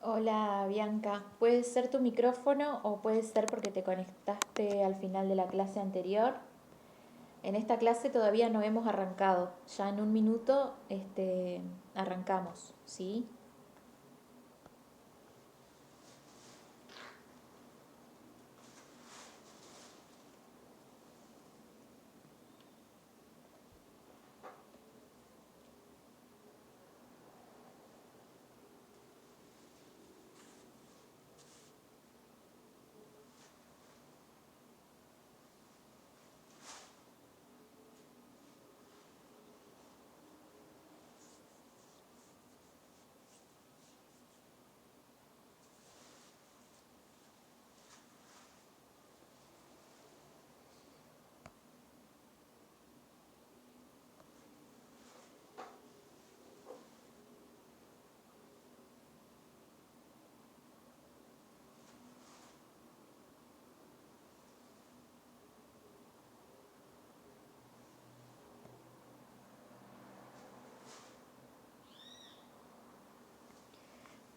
Hola Bianca, ¿puede ser tu micrófono o puede ser porque te conectaste al final de la clase anterior? En esta clase todavía no hemos arrancado, ya en un minuto arrancamos, ¿sí?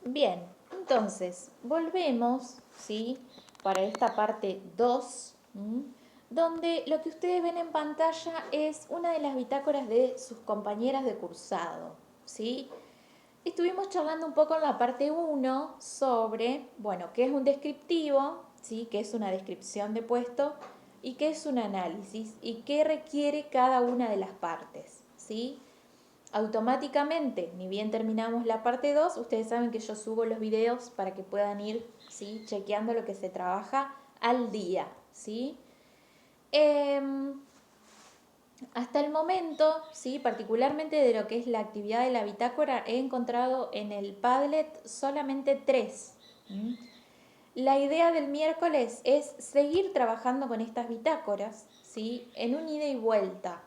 Bien, entonces volvemos, ¿sí? Para esta parte 2, donde lo que ustedes ven en pantalla es una de las bitácoras de sus compañeras de cursado, ¿sí? Estuvimos charlando un poco en la parte 1 sobre, bueno, qué es un descriptivo, ¿sí? Qué es una descripción de puesto y qué es un análisis y qué requiere cada una de las partes, ¿sí? Automáticamente, ni bien terminamos la parte 2, ustedes saben que yo subo los videos para que puedan ir, ¿sí? Chequeando lo que se trabaja al día, ¿sí? Hasta el momento, ¿sí? Particularmente de lo que es la actividad de la bitácora, he encontrado en el Padlet solamente 3. La idea del miércoles es seguir trabajando con estas bitácoras, ¿sí? En un ida y vuelta.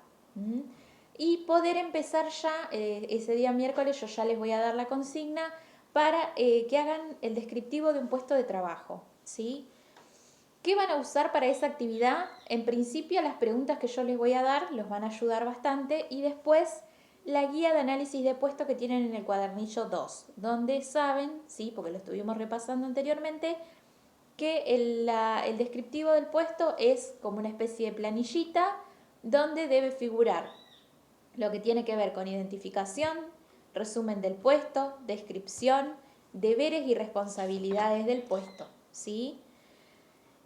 Y poder empezar ya, ese día miércoles yo ya les voy a dar la consigna para que hagan el descriptivo de un puesto de trabajo, ¿sí? ¿Qué van a usar para esa actividad? En principio las preguntas que yo les voy a dar los van a ayudar bastante y después la guía de análisis de puesto que tienen en el cuadernillo 2, donde saben, sí, porque lo estuvimos repasando anteriormente, que el descriptivo del puesto es como una especie de planillita donde debe figurar lo que tiene que ver con identificación, resumen del puesto, descripción, deberes y responsabilidades del puesto, ¿sí?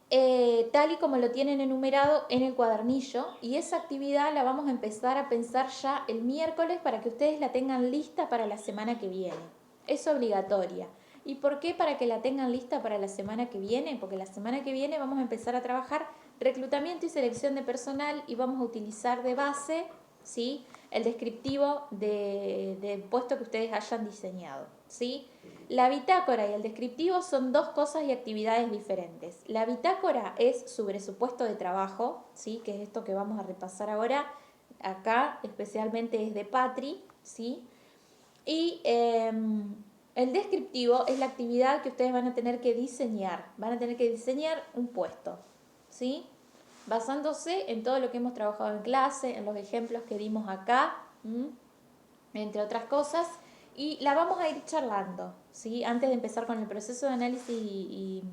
Tal y como lo tienen enumerado en el cuadernillo, y esa actividad la vamos a empezar a pensar ya el miércoles para que ustedes la tengan lista para la semana que viene. Es obligatoria. ¿Y por qué para que la tengan lista para la semana que viene? Porque la semana que viene vamos a empezar a trabajar reclutamiento y selección de personal y vamos a utilizar de base, ¿sí?, el descriptivo del puesto que ustedes hayan diseñado, ¿sí? La bitácora y el descriptivo son dos cosas y actividades diferentes. La bitácora es su presupuesto de trabajo, ¿sí?, que es esto que vamos a repasar ahora. Acá especialmente es de Patri, ¿sí? Y el descriptivo es la actividad que ustedes van a tener que diseñar. Van a tener que diseñar un puesto, ¿sí?, basándose en todo lo que hemos trabajado en clase, en los ejemplos que dimos acá, entre otras cosas, y la vamos a ir charlando, ¿sí? Antes de empezar con el proceso de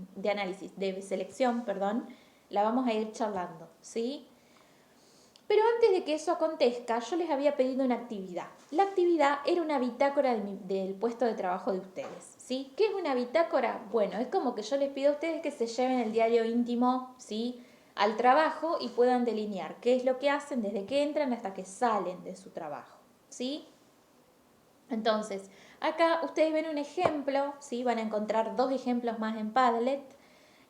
de selección, perdón, la vamos a ir charlando, ¿sí? Pero antes de que eso acontezca, yo les había pedido una actividad. La actividad era una bitácora del puesto de trabajo de ustedes, ¿sí? ¿Qué es una bitácora? Bueno, es como que yo les pido a ustedes que se lleven el diario íntimo, ¿sí?, al trabajo y puedan delinear qué es lo que hacen desde que entran hasta que salen de su trabajo, ¿sí? Entonces, acá ustedes ven un ejemplo, ¿sí? Van a encontrar dos ejemplos más en Padlet.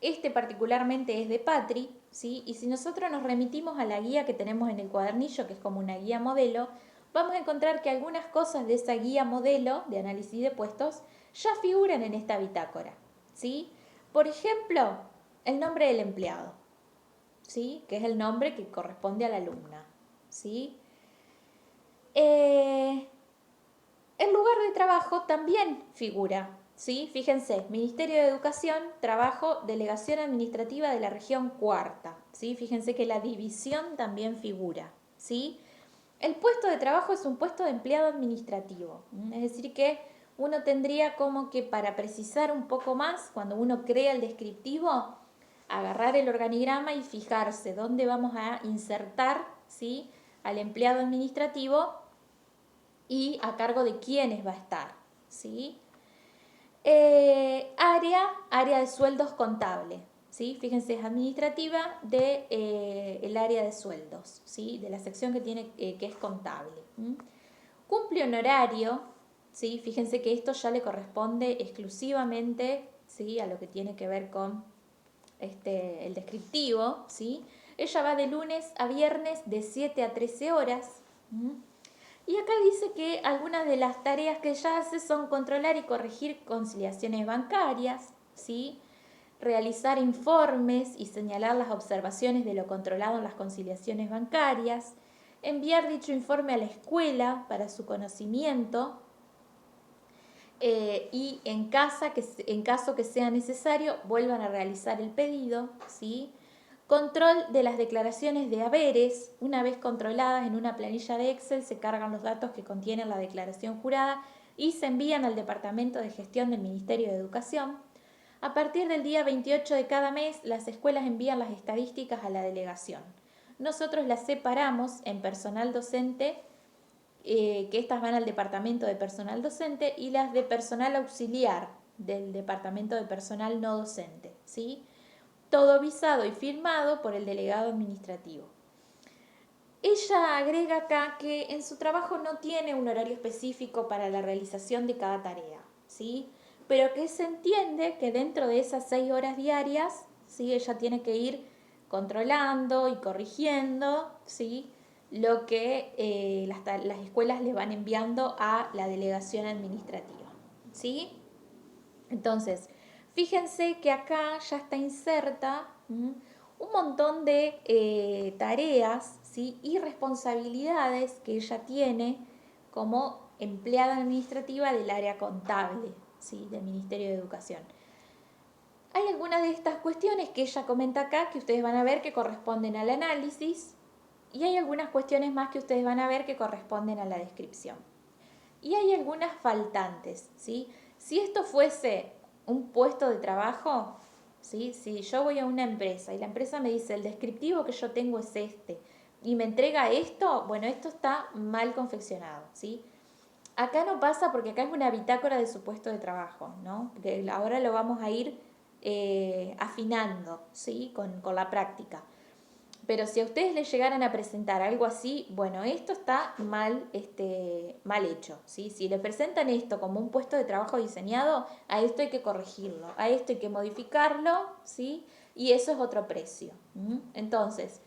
Este particularmente es de Patri, ¿sí? Y si nosotros nos remitimos a la guía que tenemos en el cuadernillo, que es como una guía modelo, vamos a encontrar que algunas cosas de esa guía modelo de análisis de puestos ya figuran en esta bitácora, ¿sí? Por ejemplo, el nombre del empleado, ¿sí?, que es el nombre que corresponde a la alumna, ¿sí? El lugar de trabajo también figura, ¿sí? Fíjense, Ministerio de Educación, Trabajo, Delegación Administrativa de la Región Cuarta, ¿sí? Fíjense que la división también figura, ¿sí? El puesto de trabajo es un puesto de empleado administrativo, es decir que uno tendría como que, para precisar un poco más, cuando uno crea el descriptivo, agarrar el organigrama y fijarse dónde vamos a insertar, ¿sí?, al empleado administrativo y a cargo de quiénes va a estar, ¿sí? Área de sueldos contable, ¿sí? Fíjense, es administrativa de el área de sueldos, ¿sí?, de la sección que tiene que es contable. Cumple un horario, ¿sí? Fíjense que esto ya le corresponde exclusivamente, ¿sí?, a lo que tiene que ver con el descriptivo, ¿sí? Ella va de lunes a viernes de 7 a 13 horas. Y acá dice que algunas de las tareas que ella hace son controlar y corregir conciliaciones bancarias, ¿sí?, realizar informes y señalar las observaciones de lo controlado en las conciliaciones bancarias, enviar dicho informe a la escuela para su conocimiento, y en caso que sea necesario vuelvan a realizar el pedido, ¿sí? Control de las declaraciones de haberes. Una vez controladas en una planilla de Excel se cargan los datos que contienen la declaración jurada y se envían al Departamento de Gestión del Ministerio de Educación. A partir del día 28 de cada mes, las escuelas envían las estadísticas a la delegación. Nosotros las separamos en personal docente, que estas van al departamento de personal docente, y las de personal auxiliar del departamento de personal no docente, ¿sí? Todo visado y firmado por el delegado administrativo. Ella agrega acá que en su trabajo no tiene un horario específico para la realización de cada tarea, ¿sí?, pero que se entiende que dentro de esas 6 horas diarias, ¿sí?, ella tiene que ir controlando y corrigiendo, ¿sí?, lo que las escuelas le van enviando a la delegación administrativa, ¿sí? Entonces, fíjense que acá ya está inserta un montón de tareas, ¿sí?, y responsabilidades que ella tiene como empleada administrativa del área contable, ¿sí?, del Ministerio de Educación. Hay algunas de estas cuestiones que ella comenta acá que ustedes van a ver que corresponden al análisis, y hay algunas cuestiones más que ustedes van a ver que corresponden a la descripción. Y hay algunas faltantes, ¿sí? Si esto fuese un puesto de trabajo, ¿sí?, si yo voy a una empresa y la empresa me dice el descriptivo que yo tengo es este y me entrega esto, bueno, esto está mal confeccionado, ¿sí? Acá no pasa porque acá es una bitácora de su puesto de trabajo, ¿no? Que ahora lo vamos a ir afinando, ¿sí?, con la práctica. Pero si a ustedes les llegaran a presentar algo así, bueno, esto está mal hecho, ¿sí? Si le presentan esto como un puesto de trabajo diseñado, a esto hay que corregirlo, a esto hay que modificarlo, ¿sí? Y eso es otro precio. Entonces,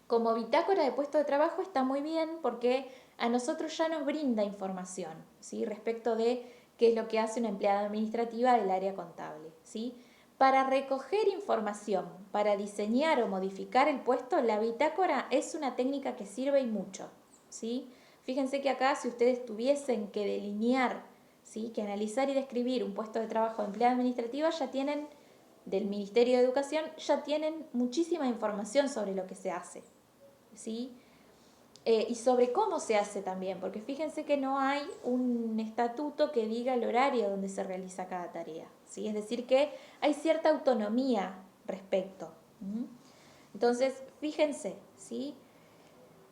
como bitácora de puesto de trabajo está muy bien porque a nosotros ya nos brinda información, ¿sí?, respecto de qué es lo que hace una empleada administrativa del área contable, ¿sí? Para recoger información, para diseñar o modificar el puesto, la bitácora es una técnica que sirve y mucho, ¿sí? Fíjense que acá, si ustedes tuviesen que delinear, ¿sí?, que analizar y describir un puesto de trabajo de empleada administrativa, ya tienen, del Ministerio de Educación, ya tienen muchísima información sobre lo que se hace, ¿sí? Y sobre cómo se hace también, porque fíjense que no hay un estatuto que diga el horario donde se realiza cada tarea, ¿sí? Es decir, que hay cierta autonomía respecto. Entonces, fíjense, ¿sí?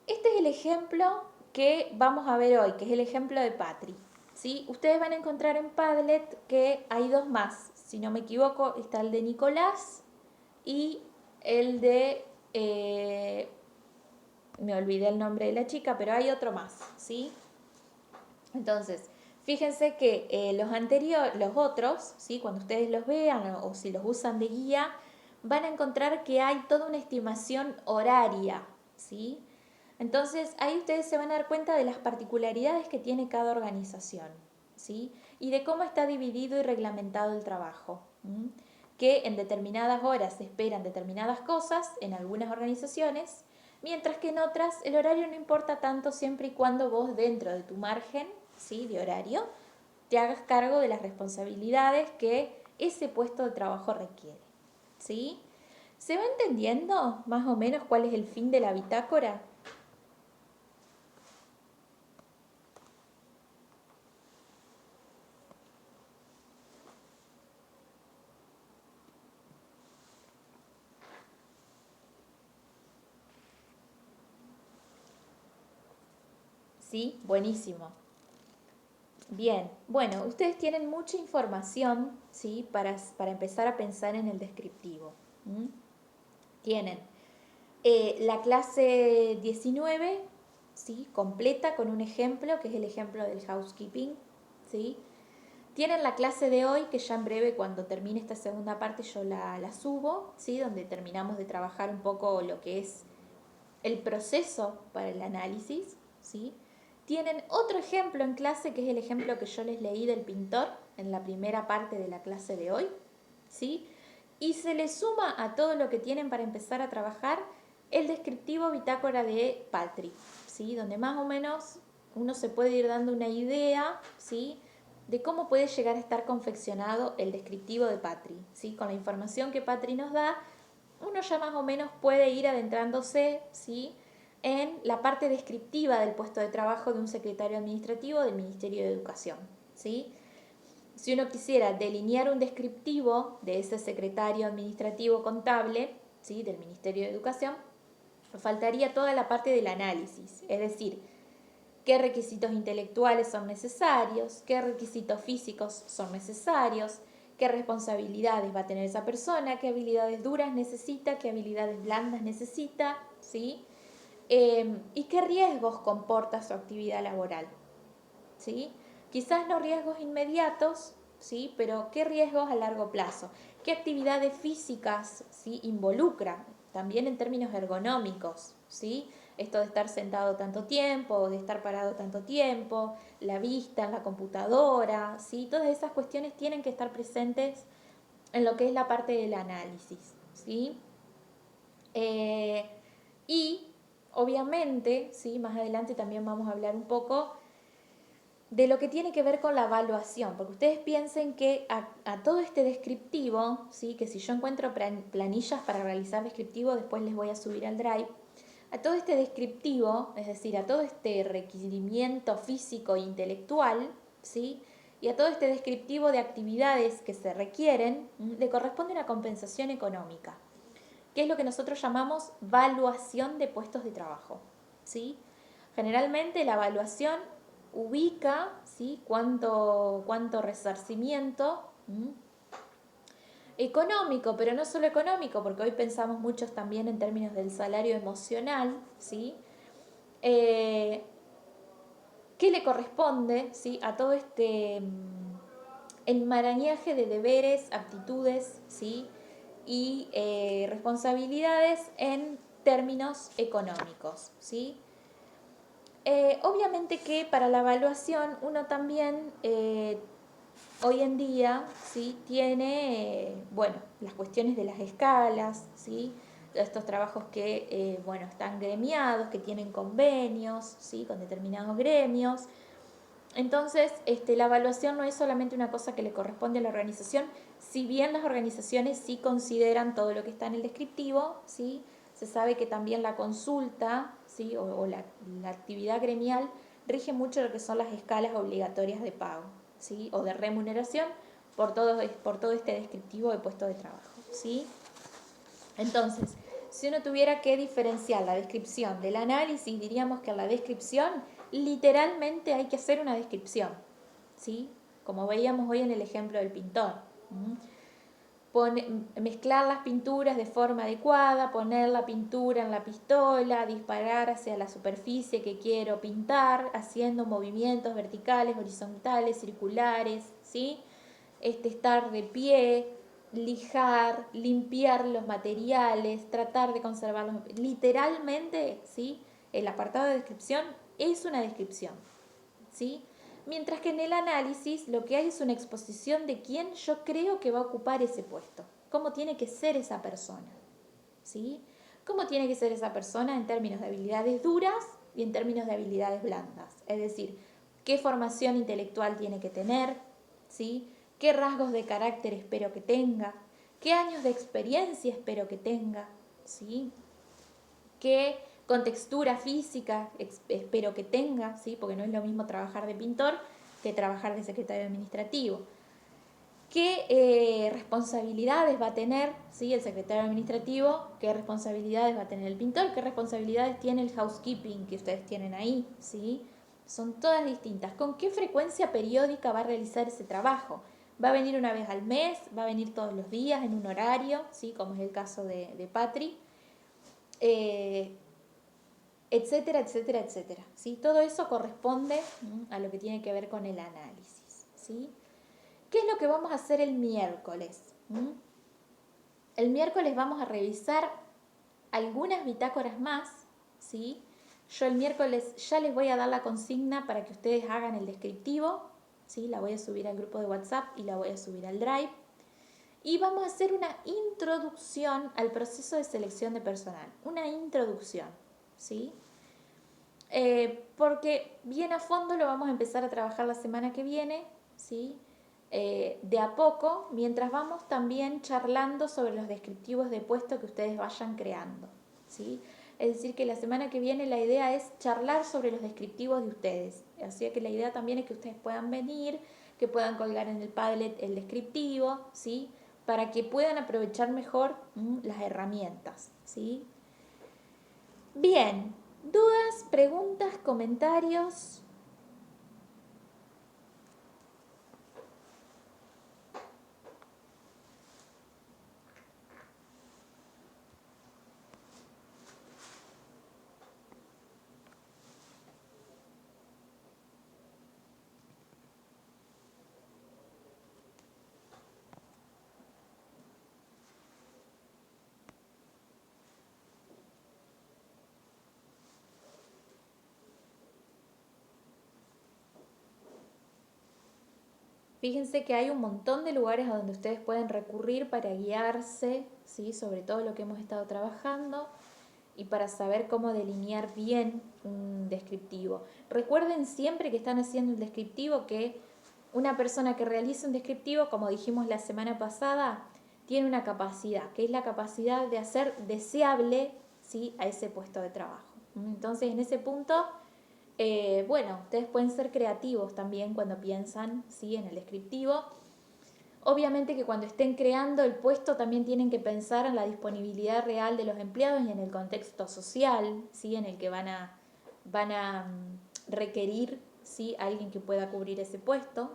Este es el ejemplo que vamos a ver hoy, que es el ejemplo de Patri, ¿sí? Ustedes van a encontrar en Padlet que hay 2 más, si no me equivoco, está el de Nicolás y el de... me olvidé el nombre de la chica, pero hay otro más, ¿sí? Entonces, fíjense que los otros, ¿sí?, cuando ustedes los vean o si los usan de guía, van a encontrar que hay toda una estimación horaria, ¿sí? Entonces, ahí ustedes se van a dar cuenta de las particularidades que tiene cada organización, ¿sí?, y de cómo está dividido y reglamentado el trabajo, que en determinadas horas se esperan determinadas cosas en algunas organizaciones, mientras que en otras el horario no importa tanto siempre y cuando vos, dentro de tu margen, ¿sí?, de horario, te hagas cargo de las responsabilidades que ese puesto de trabajo requiere, ¿sí? ¿Se va entendiendo más o menos cuál es el fin de la bitácora? ¿Sí? Buenísimo. Bien, bueno, ustedes tienen mucha información, ¿sí? Para empezar a pensar en el descriptivo. ¿Mm? Tienen la clase 19, ¿sí? Completa con un ejemplo, que es el ejemplo del housekeeping, ¿sí? Tienen la clase de hoy, que ya en breve, cuando termine esta segunda parte, yo la subo, ¿sí? Donde terminamos de trabajar un poco lo que es el proceso para el análisis, ¿sí? Tienen otro ejemplo en clase, que es el ejemplo que yo les leí del pintor en la primera parte de la clase de hoy, ¿sí? Y se le suma a todo lo que tienen para empezar a trabajar el descriptivo bitácora de Patri, ¿sí? Donde más o menos uno se puede ir dando una idea, ¿sí? De cómo puede llegar a estar confeccionado el descriptivo de Patri, ¿sí? Con la información que Patri nos da, uno ya más o menos puede ir adentrándose, ¿sí? En la parte descriptiva del puesto de trabajo de un secretario administrativo del Ministerio de Educación, ¿sí? Si uno quisiera delinear un descriptivo de ese secretario administrativo contable, ¿sí? Del Ministerio de Educación, faltaría toda la parte del análisis, es decir, qué requisitos intelectuales son necesarios, qué requisitos físicos son necesarios, qué responsabilidades va a tener esa persona, qué habilidades duras necesita, qué habilidades blandas necesita, ¿sí? Y qué riesgos comporta su actividad laboral, ¿sí? Quizás no riesgos inmediatos, ¿sí? Pero qué riesgos a largo plazo, qué actividades físicas, ¿sí? Involucra, también en términos ergonómicos, ¿sí? Esto de estar sentado tanto tiempo, de estar parado tanto tiempo, la vista en la computadora, ¿sí? Todas esas cuestiones tienen que estar presentes en lo que es la parte del análisis, ¿sí? Y obviamente, ¿sí? Más adelante también vamos a hablar un poco de lo que tiene que ver con la evaluación, porque ustedes piensen que a todo este descriptivo, ¿sí? Que si yo encuentro planillas para realizar descriptivo, después les voy a subir al Drive, a todo este descriptivo, es decir, a todo este requerimiento físico e intelectual, ¿sí? Y a todo este descriptivo de actividades que se requieren, le corresponde una compensación económica, que es lo que nosotros llamamos valuación de puestos de trabajo, ¿sí? Generalmente la evaluación ubica, ¿sí? cuánto resarcimiento económico, pero no solo económico, porque hoy pensamos muchos también en términos del salario emocional, ¿sí? ¿Qué le corresponde, ¿sí? A todo este enmarañaje de deberes, aptitudes, ¿sí? Y responsabilidades en términos económicos, ¿sí? Obviamente que para la evaluación uno también hoy en día, ¿sí? Tiene, bueno, las cuestiones de las escalas, ¿sí? Estos trabajos que, bueno, están gremiados, que tienen convenios, ¿sí? Con determinados gremios. Entonces, la evaluación no es solamente una cosa que le corresponde a la organización, si bien las organizaciones sí consideran todo lo que está en el descriptivo, ¿sí? Se sabe que también la consulta, ¿sí? o la actividad gremial rige mucho lo que son las escalas obligatorias de pago, ¿sí? O de remuneración por todo este descriptivo de puesto de trabajo, ¿sí? Entonces, si uno tuviera que diferenciar la descripción del análisis, diríamos que en la descripción literalmente hay que hacer una descripción, ¿sí? Como veíamos hoy en el ejemplo del pintor. Mezclar las pinturas de forma adecuada, poner la pintura en la pistola, disparar hacia la superficie que quiero pintar, haciendo movimientos verticales, horizontales, circulares, ¿sí? Estar de pie, lijar, limpiar los materiales, tratar de conservarlos. Literalmente, ¿sí? El apartado de descripción es una descripción, ¿sí? Mientras que en el análisis lo que hay es una exposición de quién yo creo que va a ocupar ese puesto, cómo tiene que ser esa persona, ¿sí? Cómo tiene que ser esa persona en términos de habilidades duras y en términos de habilidades blandas, es decir, qué formación intelectual tiene que tener, ¿sí? Qué rasgos de carácter espero que tenga, qué años de experiencia espero que tenga, ¿sí? Qué contextura física espero que tenga, ¿sí? Porque no es lo mismo trabajar de pintor que trabajar de secretario administrativo. ¿Qué responsabilidades va a tener, ¿sí? El secretario administrativo? ¿Qué responsabilidades va a tener el pintor? ¿Qué responsabilidades tiene el housekeeping que ustedes tienen ahí, ¿sí? son todas distintas. ¿Con qué frecuencia periódica va a realizar ese trabajo? ¿Va a venir una vez al mes? ¿Va a venir todos los días en un horario? ¿Sí? Como es el caso de Patri. Etcétera, etcétera, etcétera. ¿Sí? Todo eso corresponde a lo que tiene que ver con el análisis. ¿Sí? ¿Qué es lo que vamos a hacer el miércoles? El miércoles vamos a revisar algunas bitácoras más, ¿sí? Yo el miércoles ya les voy a dar la consigna para que ustedes hagan el descriptivo, ¿sí? La voy a subir al grupo de WhatsApp y la voy a subir al Drive. Y vamos a hacer una introducción al proceso de selección de personal, una introducción, ¿sí? Porque bien a fondo lo vamos a empezar a trabajar la semana que viene, ¿sí? De a poco, mientras vamos también charlando sobre los descriptivos de puesto que ustedes vayan creando, ¿sí? Es decir, que la semana que viene la idea es charlar sobre los descriptivos de ustedes. Así que la idea también es que ustedes puedan venir, que puedan colgar en el Padlet el descriptivo, ¿sí? Para que puedan aprovechar mejor las herramientas, ¿sí? Bien, ¿dudas, preguntas, comentarios? Fíjense que hay un montón de lugares a donde ustedes pueden recurrir para guiarse, ¿sí? Sobre todo lo que hemos estado trabajando y para saber cómo delinear bien un descriptivo. Recuerden siempre que están haciendo un descriptivo que una persona que realiza un descriptivo, como dijimos la semana pasada, tiene una capacidad, que es la capacidad de hacer deseable, ¿sí? A ese puesto de trabajo. Entonces, en ese punto, bueno, ustedes pueden ser creativos también cuando piensan, ¿sí? En el descriptivo. Obviamente que cuando estén creando el puesto también tienen que pensar en la disponibilidad real de los empleados y en el contexto social, ¿sí? En el que van a requerir, ¿sí? A alguien que pueda cubrir ese puesto.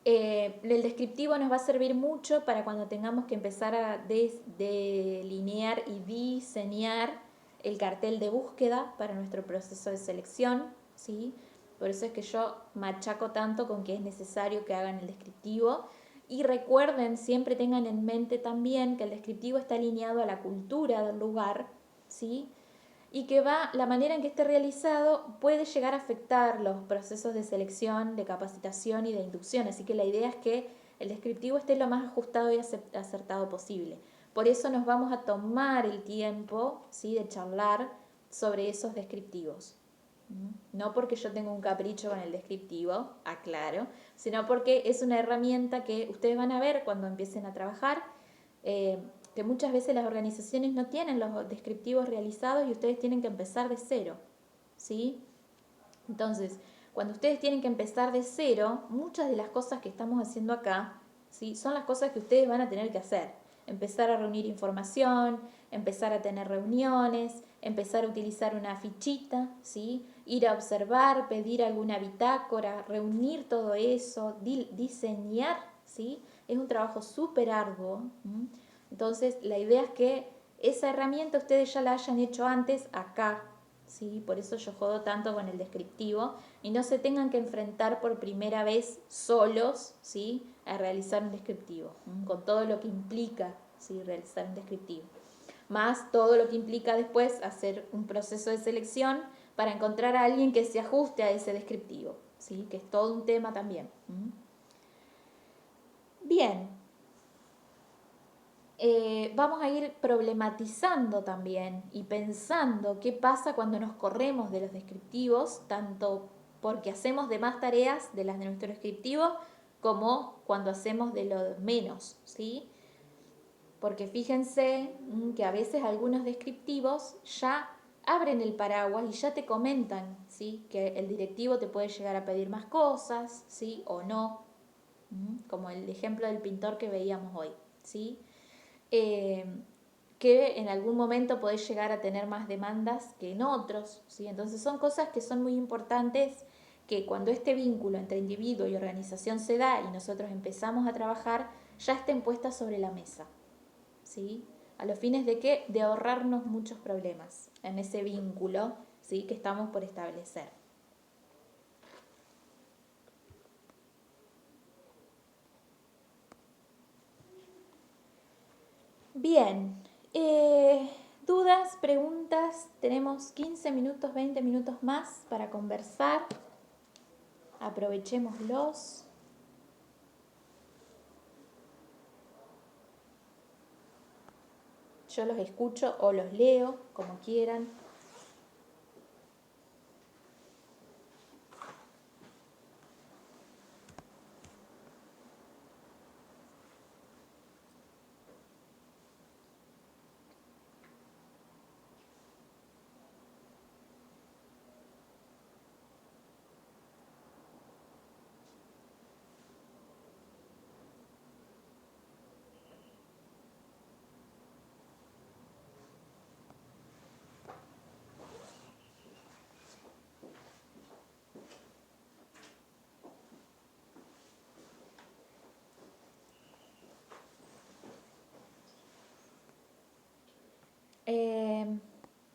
El descriptivo nos va a servir mucho para cuando tengamos que empezar a delinear y diseñar el cartel de búsqueda para nuestro proceso de selección, ¿sí? Por eso es que yo machaco tanto con que es necesario que hagan el descriptivo. Y recuerden, siempre tengan en mente también que el descriptivo está alineado a la cultura del lugar, ¿sí? Y que la manera en que esté realizado puede llegar a afectar los procesos de selección, de capacitación y de inducción. Así que la idea es que el descriptivo esté lo más ajustado y acertado posible. Por eso nos vamos a tomar el tiempo, ¿sí? De charlar sobre esos descriptivos. No porque yo tenga un capricho con el descriptivo, aclaro, sino porque es una herramienta que ustedes van a ver cuando empiecen a trabajar, que muchas veces las organizaciones no tienen los descriptivos realizados y ustedes tienen que empezar de cero, ¿sí? Entonces, cuando ustedes tienen que empezar de cero, muchas de las cosas que estamos haciendo acá, ¿sí? Son las cosas que ustedes van a tener que hacer. Empezar a reunir información, empezar a tener reuniones, empezar a utilizar una fichita, ¿sí? Ir a observar, pedir alguna bitácora, reunir todo eso, diseñar, ¿sí? Es un trabajo súper arduo. Entonces, la idea es que esa herramienta ustedes ya la hayan hecho antes acá, ¿sí? Por eso yo jodo tanto con el descriptivo y no se tengan que enfrentar por primera vez solos, ¿sí? A realizar un descriptivo, con todo lo que implica, ¿sí? Realizar un descriptivo. Más todo lo que implica después hacer un proceso de selección para encontrar a alguien que se ajuste a ese descriptivo, ¿sí? Que es todo un tema también. Bien, vamos a ir problematizando también y pensando qué pasa cuando nos corremos de los descriptivos, tanto porque hacemos de más tareas de las de nuestro descriptivo, como cuando hacemos de lo menos, ¿sí? Porque fíjense que a veces algunos descriptivos ya abren el paraguas y ya te comentan, ¿sí? Que el directivo te puede llegar a pedir más cosas, ¿sí? O no, como el ejemplo del pintor que veíamos hoy, ¿sí? que en algún momento podés llegar a tener más demandas que en otros, ¿sí? Entonces son cosas que son muy importantes, que cuando este vínculo entre individuo y organización se da y nosotros empezamos a trabajar, ya estén puestas sobre la mesa, ¿sí? A los fines de qué? De ahorrarnos muchos problemas en ese vínculo, ¿sí? Que estamos por establecer. Bien, dudas, preguntas, tenemos 15 minutos, 20 minutos más para conversar, aprovechémoslos. Yo los escucho o los leo, como quieran.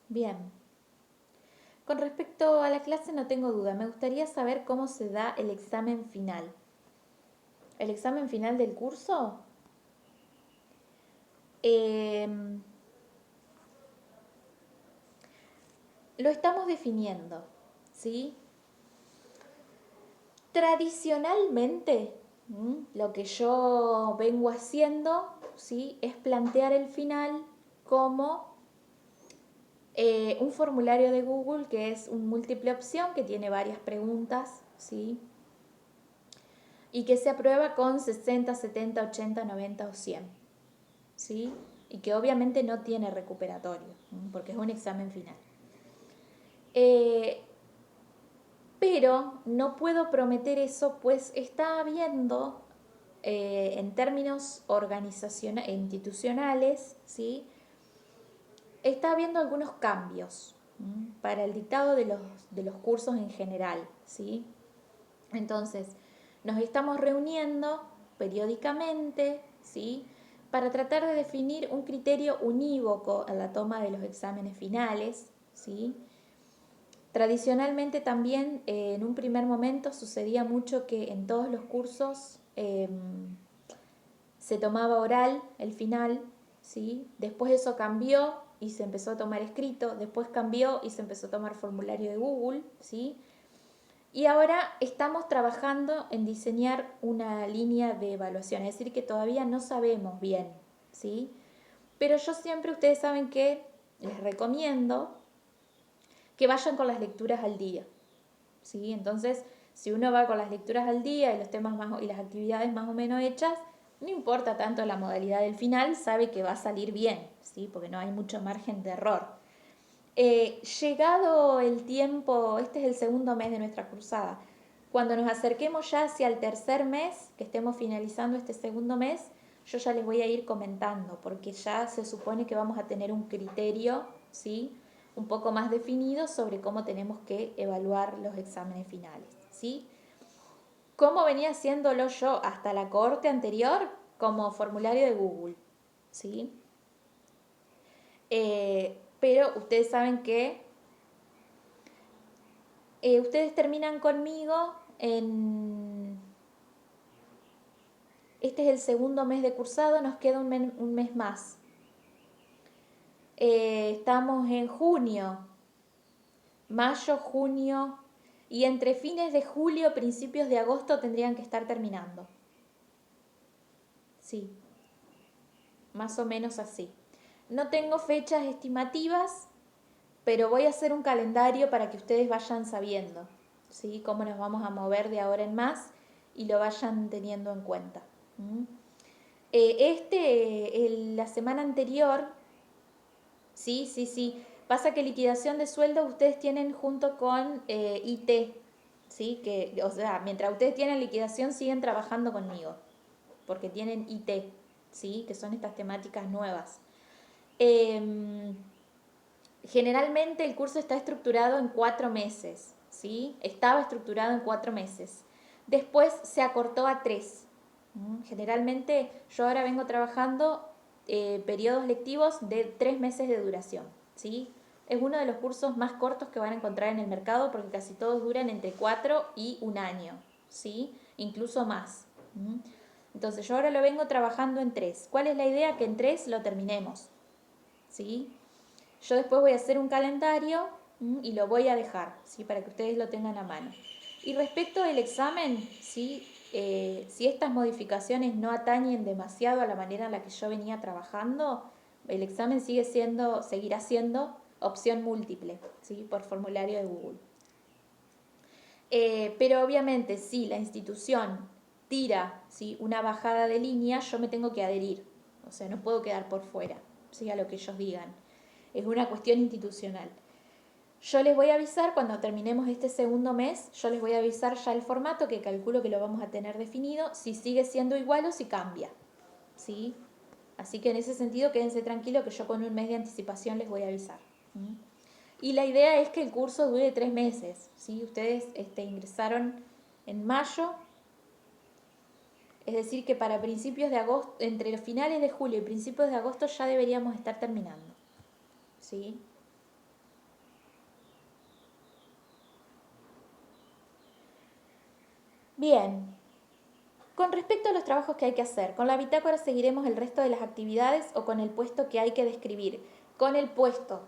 Bien. Con respecto a la clase no tengo duda. Me gustaría saber cómo se da el examen final. ¿El examen final del curso? Lo estamos definiendo, ¿sí? Tradicionalmente, lo que yo vengo haciendo, ¿sí? Es plantear el final como un formulario de Google que es un múltiple opción que tiene varias preguntas, ¿sí? Y que se aprueba con 60, 70, 80, 90 o 100, ¿sí? Y que obviamente no tiene recuperatorio, porque es un examen final. Pero no puedo prometer eso, pues está habiendo, en términos organizacionales e institucionales, ¿sí? Está habiendo algunos cambios para el dictado de los cursos en general, ¿sí? Entonces, nos estamos reuniendo periódicamente, ¿sí? Para tratar de definir un criterio unívoco a la toma de los exámenes finales, ¿sí? Tradicionalmente también en un primer momento sucedía mucho que en todos los cursos se tomaba oral el final, ¿sí? Después eso cambió y se empezó a tomar escrito, después cambió y se empezó a tomar formulario de Google, ¿sí? Y ahora estamos trabajando en diseñar una línea de evaluación, es decir, que todavía no sabemos bien, ¿sí? Pero yo siempre, ustedes saben que les recomiendo que vayan con las lecturas al día, ¿sí? Entonces, si uno va con las lecturas al día y los temas y las actividades más o menos hechas, no importa tanto la modalidad del final, sabe que va a salir bien, ¿sí? Porque no hay mucho margen de error. Llegado el tiempo, este es el segundo mes de nuestra cursada, cuando nos acerquemos ya hacia el tercer mes, que estemos finalizando este segundo mes, yo ya les voy a ir comentando, porque ya se supone que vamos a tener un criterio, ¿sí? Un poco más definido sobre cómo tenemos que evaluar los exámenes finales, ¿sí? ¿Cómo venía haciéndolo yo hasta la cohorte anterior? Como formulario de Google, ¿sí? Pero ustedes saben que ustedes terminan conmigo en... Este es el segundo mes de cursado, nos queda un mes más. Estamos en junio, mayo, junio, y entre fines de julio, principios de agosto tendrían que estar terminando. Sí, más o menos así. No tengo fechas estimativas, pero voy a hacer un calendario para que ustedes vayan sabiendo, ¿sí? Cómo nos vamos a mover de ahora en más y lo vayan teniendo en cuenta. La semana anterior, sí. Pasa que liquidación de sueldo ustedes tienen junto con IT, ¿sí? Que, o sea, mientras ustedes tienen liquidación siguen trabajando conmigo, porque tienen IT, ¿sí? Que son estas temáticas nuevas. Generalmente el curso está estructurado en 4 meses, ¿sí? Estaba estructurado en 4 meses. Después se acortó a 3. Generalmente yo ahora vengo trabajando periodos lectivos de 3 meses de duración, ¿sí? Es uno de los cursos más cortos que van a encontrar en el mercado porque casi todos duran entre 4 y 1 año, ¿sí? Incluso más. Entonces yo ahora lo vengo trabajando en 3. ¿Cuál es la idea? Que en 3 lo terminemos, ¿sí? Yo después voy a hacer un calendario y lo voy a dejar, ¿sí? Para que ustedes lo tengan a mano. Y respecto del examen, ¿sí? Si estas modificaciones no atañen demasiado a la manera en la que yo venía trabajando, el examen seguirá siendo opción múltiple, ¿sí? Por formulario de Google. Pero obviamente si la institución tira, ¿sí? Una bajada de línea, yo me tengo que adherir, o sea, no puedo quedar por fuera, ¿sí? A lo que ellos digan. Es una cuestión institucional. Yo les voy a avisar cuando terminemos este segundo mes, yo les voy a avisar ya el formato que calculo que lo vamos a tener definido, si sigue siendo igual o si cambia, ¿sí? Así que en ese sentido quédense tranquilos que yo con un mes de anticipación les voy a avisar. Y la idea es que el curso dure 3 meses, ¿sí? Ustedes ingresaron en mayo, es decir que para principios de agosto, entre los finales de julio y principios de agosto ya deberíamos estar terminando, ¿sí? Bien, con respecto a los trabajos que hay que hacer, con la bitácora seguiremos el resto de las actividades o con el puesto que hay que describir. Con el puesto,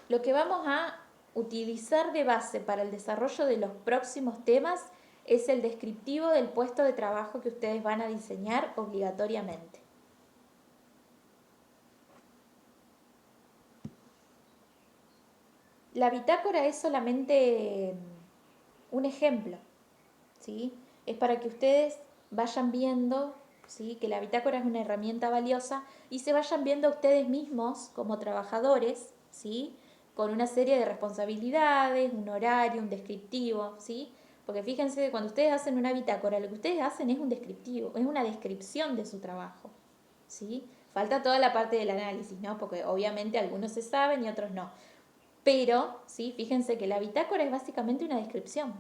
lo que vamos a utilizar de base para el desarrollo de los próximos temas es el descriptivo del puesto de trabajo que ustedes van a diseñar obligatoriamente. La bitácora es solamente un ejemplo, ¿sí? Es para que ustedes vayan viendo, ¿sí? Que la bitácora es una herramienta valiosa y se vayan viendo ustedes mismos como trabajadores, ¿sí? Con una serie de responsabilidades, un horario, un descriptivo, ¿sí? Porque fíjense que cuando ustedes hacen una bitácora, lo que ustedes hacen es un descriptivo, es una descripción de su trabajo, ¿sí? Falta toda la parte del análisis, ¿no? Porque obviamente algunos se saben y otros no. Pero, ¿sí? Fíjense que la bitácora es básicamente una descripción,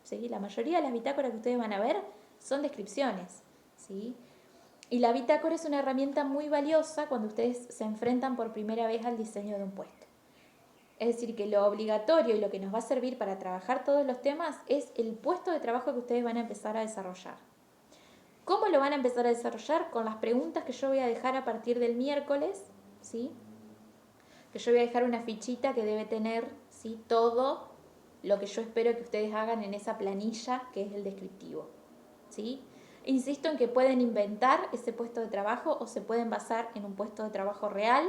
¿sí? La mayoría de las bitácoras que ustedes van a ver son descripciones, ¿sí? Y la bitácora es una herramienta muy valiosa cuando ustedes se enfrentan por primera vez al diseño de un puesto. Es decir, que lo obligatorio y lo que nos va a servir para trabajar todos los temas es el puesto de trabajo que ustedes van a empezar a desarrollar. ¿Cómo lo van a empezar a desarrollar? Con las preguntas que yo voy a dejar a partir del miércoles, ¿sí? Que yo voy a dejar una fichita que debe tener, ¿sí? Todo lo que yo espero que ustedes hagan en esa planilla que es el descriptivo, ¿sí? Insisto en que pueden inventar ese puesto de trabajo o se pueden basar en un puesto de trabajo real,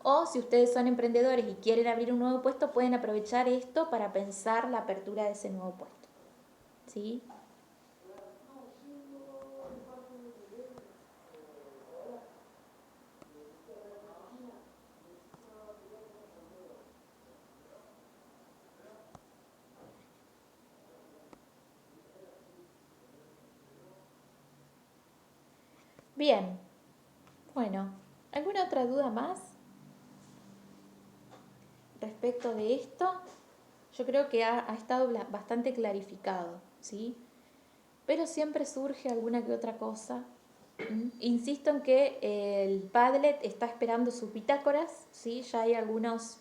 o si ustedes son emprendedores y quieren abrir un nuevo puesto, pueden aprovechar esto para pensar la apertura de ese nuevo puesto, ¿sí? Bien, bueno, ¿alguna otra duda más respecto de esto? Yo creo que ha estado bastante clarificado, ¿sí? Pero siempre surge alguna que otra cosa. Insisto en que el Padlet está esperando sus bitácoras, ¿sí? Ya hay algunos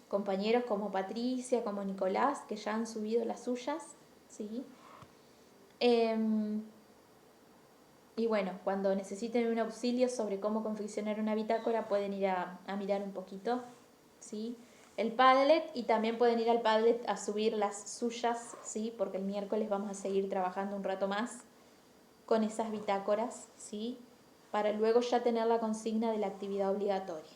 compañeros como Patricia, como Nicolás, que ya han subido las suyas, ¿sí? Y bueno, cuando necesiten un auxilio sobre cómo confeccionar una bitácora, pueden ir a mirar un poquito, ¿sí? El Padlet, y también pueden ir al Padlet a subir las suyas, ¿sí? Porque el miércoles vamos a seguir trabajando un rato más con esas bitácoras, ¿sí? Para luego ya tener la consigna de la actividad obligatoria.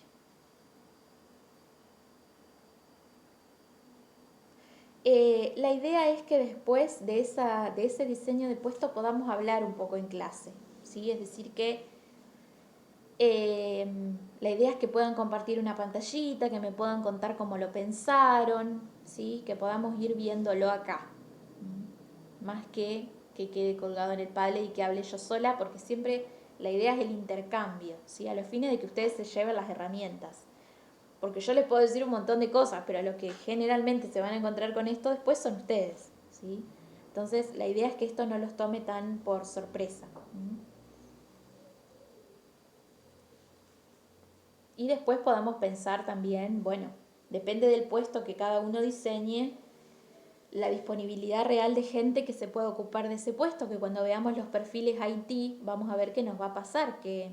La idea es que después de ese diseño de puesto podamos hablar un poco en clase, ¿sí? Es decir que la idea es que puedan compartir una pantallita, que me puedan contar cómo lo pensaron, ¿sí? Que podamos ir viéndolo acá, más que quede colgado en el Padlet y que hable yo sola, porque siempre La idea es el intercambio, ¿sí? A los fines de que ustedes se lleven las herramientas. Porque yo les puedo decir un montón de cosas, pero los que generalmente se van a encontrar con esto después son ustedes, ¿sí? Entonces, la idea es que esto no los tome tan por sorpresa. Y después podamos pensar también, bueno, depende del puesto que cada uno diseñe, la disponibilidad real de gente que se pueda ocupar de ese puesto, que cuando veamos los perfiles IT vamos a ver qué nos va a pasar, que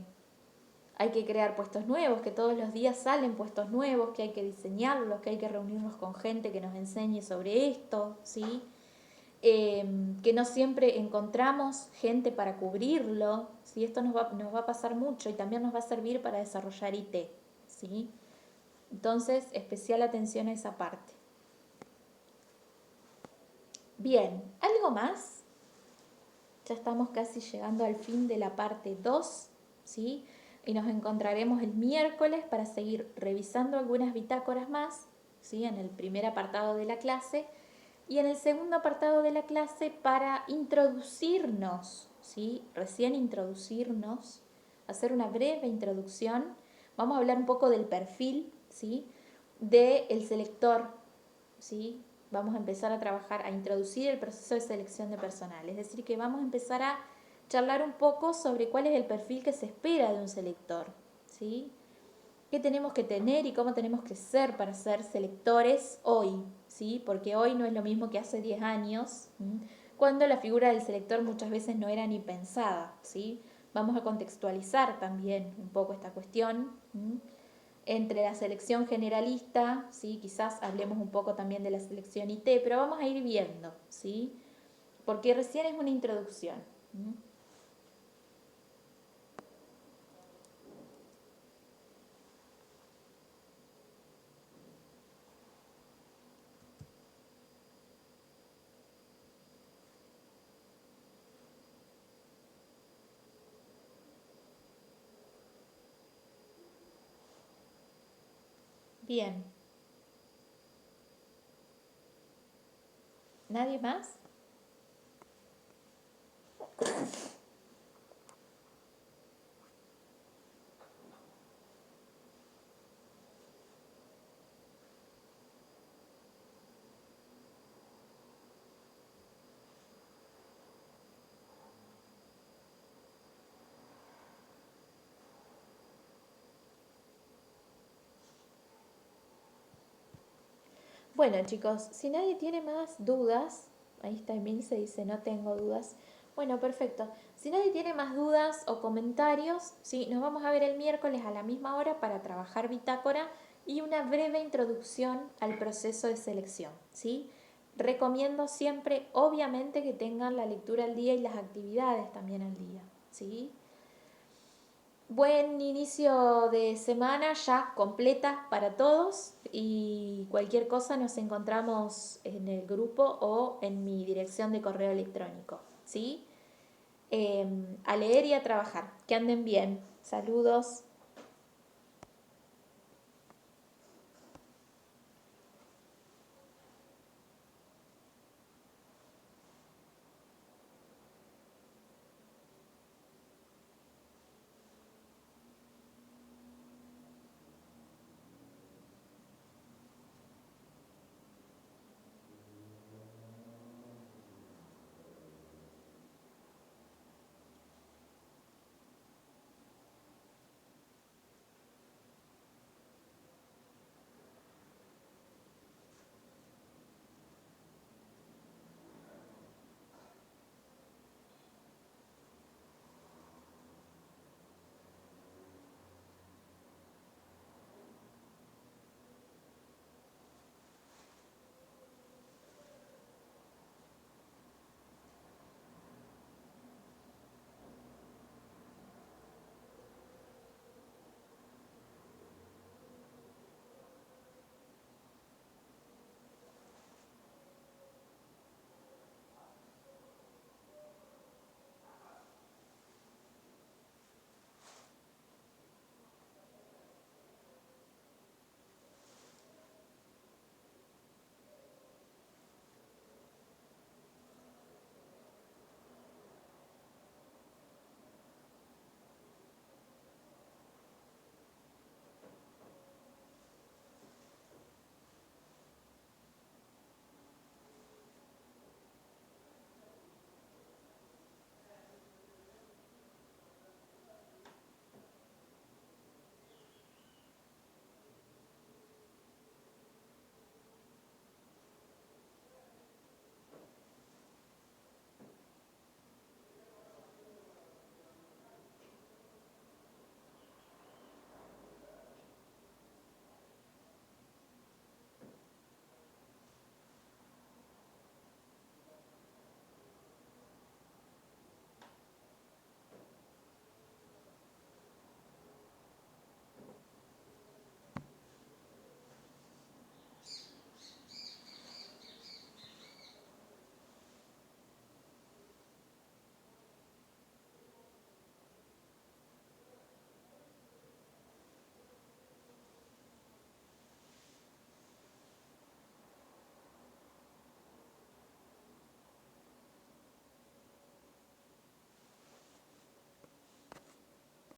hay que crear puestos nuevos, que todos los días salen puestos nuevos, que hay que diseñarlos, que hay que reunirnos con gente que nos enseñe sobre esto, ¿sí? Que no siempre encontramos gente para cubrirlo, ¿sí? Esto nos va a pasar mucho y también nos va a servir para desarrollar IT, ¿sí? Entonces, especial atención a esa parte. Bien, ¿algo más? Ya estamos casi llegando al fin de la parte 2, ¿sí? Y nos encontraremos el miércoles para seguir revisando algunas bitácoras más, ¿sí? En el primer apartado de la clase y en el segundo apartado de la clase para introducirnos, ¿sí? Recién introducirnos, hacer una breve introducción. Vamos a hablar un poco del perfil, ¿sí? Del selector, ¿sí? Vamos a empezar a trabajar, a introducir el proceso de selección de personal. Es decir, que vamos a empezar a charlar un poco sobre cuál es el perfil que se espera de un selector, ¿sí? ¿Qué tenemos que tener y cómo tenemos que ser para ser selectores hoy? ¿Sí? Porque hoy no es lo mismo que hace 10 años, cuando la figura del selector muchas veces no era ni pensada, ¿sí? Vamos a contextualizar también un poco esta cuestión. Entre la selección generalista, ¿sí? Quizás hablemos un poco también de la selección IT, pero vamos a ir viendo, ¿sí? Porque recién es una introducción. Bien, ¿nadie más? Bueno, chicos, si nadie tiene más dudas, ahí está Emil, se dice no tengo dudas. Bueno, perfecto. Si nadie tiene más dudas o comentarios, sí, nos vamos a ver el miércoles a la misma hora para trabajar bitácora y una breve introducción al proceso de selección, ¿sí? Recomiendo siempre, obviamente, que tengan la lectura al día y las actividades también al día, ¿sí? Buen inicio de semana ya completa para todos y cualquier cosa nos encontramos en el grupo o en mi dirección de correo electrónico, ¿sí? A leer y a trabajar. Que anden bien. Saludos.